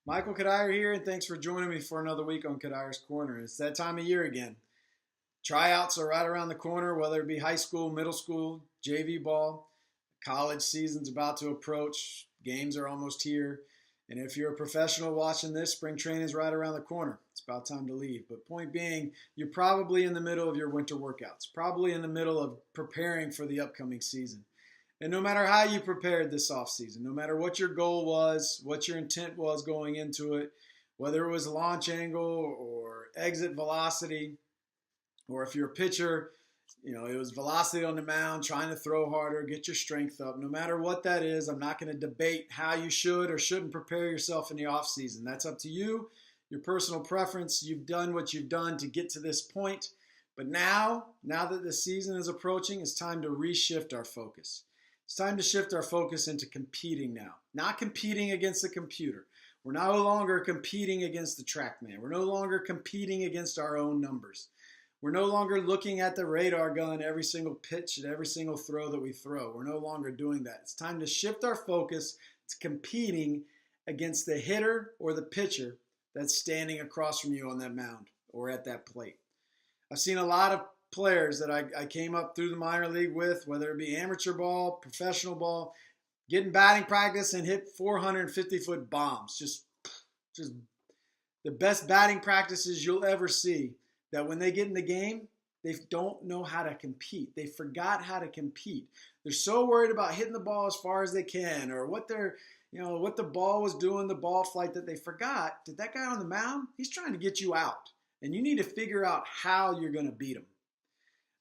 Michael Cuddyer here, and thanks for joining me for another week on Cuddyer's Corner. It's that time of year again. Tryouts are right around the corner, whether it be high school, middle school, JV ball. College season's about to approach. Games are almost here. And if you're a professional watching this, spring training is right around the corner. It's about time to leave. But point being, you're probably in the middle of your winter workouts, probably in the middle of preparing for the upcoming season. And no matter how you prepared this offseason, no matter what your goal was, what your intent was going into it, whether it was launch angle or exit velocity, or if you're a pitcher, it was velocity on the mound, trying to throw harder, get your strength up. No matter what that is, I'm not going to debate how you should or shouldn't prepare yourself in the offseason. That's up to you, your personal preference. You've done what you've done to get to this point. But now that the season is approaching, it's time to reshift our focus. It's time to shift our focus into competing now. Not competing against the computer. We're no longer competing against the TrackMan. We're no longer competing against our own numbers. We're no longer looking at the radar gun every single pitch and every single throw that we throw. We're no longer doing that. It's time to shift our focus to competing against the hitter or the pitcher that's standing across from you on that mound or at that plate. I've seen a lot of players that I came up through the minor league with, whether it be amateur ball, professional ball, getting batting practice and hit 450-foot bombs. Just the best batting practices you'll ever see, that when they get in the game, they don't know how to compete. They forgot how to compete. They're so worried about hitting the ball as far as they can, or what the ball was doing, the ball flight, that they forgot that that guy on the mound, he's trying to get you out. And you need to figure out how you're going to beat him.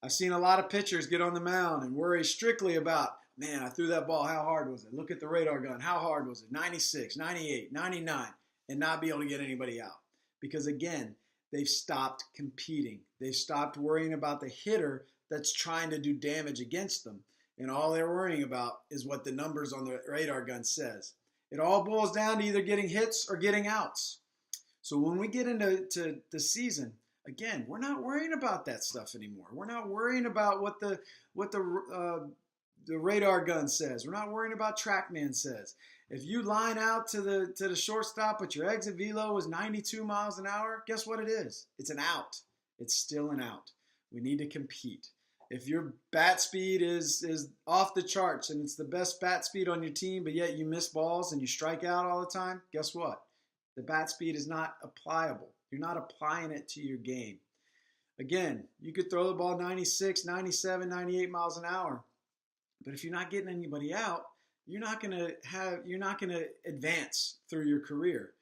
I've seen a lot of pitchers get on the mound and worry strictly about, man, I threw that ball. How hard was it? Look at the radar gun. How hard was it? 96, 98, 99, and not be able to get anybody out. Because again, they've stopped competing. They've stopped worrying about the hitter that's trying to do damage against them. And all they're worrying about is what the numbers on the radar gun says. It all boils down to either getting hits or getting outs. So when we get into the season, again, we're not worrying about that stuff anymore. We're not worrying about what the radar gun says. We're not worrying about TrackMan says. If you line out to the shortstop but your exit velo is 92 miles an hour, guess what it is? It's an out. It's still an out. We need to compete. If your bat speed is off the charts and it's the best bat speed on your team, but yet you miss balls and you strike out all the time, guess what? The bat speed is not applicable. You're not applying it to your game. Again, you could throw the ball 96, 97, 98 miles an hour, but if you're not getting anybody out, you're not going to advance through your career.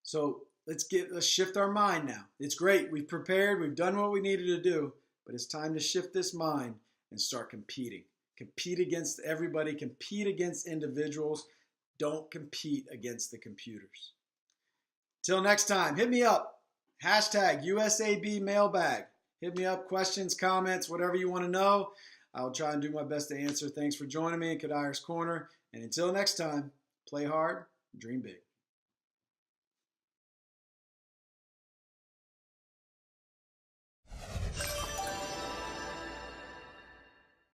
So let's shift our mind now. It's great. We've prepared. We've done what we needed to do, but it's time to shift this mind and start competing. Compete against everybody. Compete against individuals. Don't compete against the computers. Till next time, hit me up. #USAB mailbag. Hit me up, questions, comments, whatever you want to know. I'll try and do my best to answer. Thanks for joining me in Cuddier's Corner. And until next time, play hard, dream big.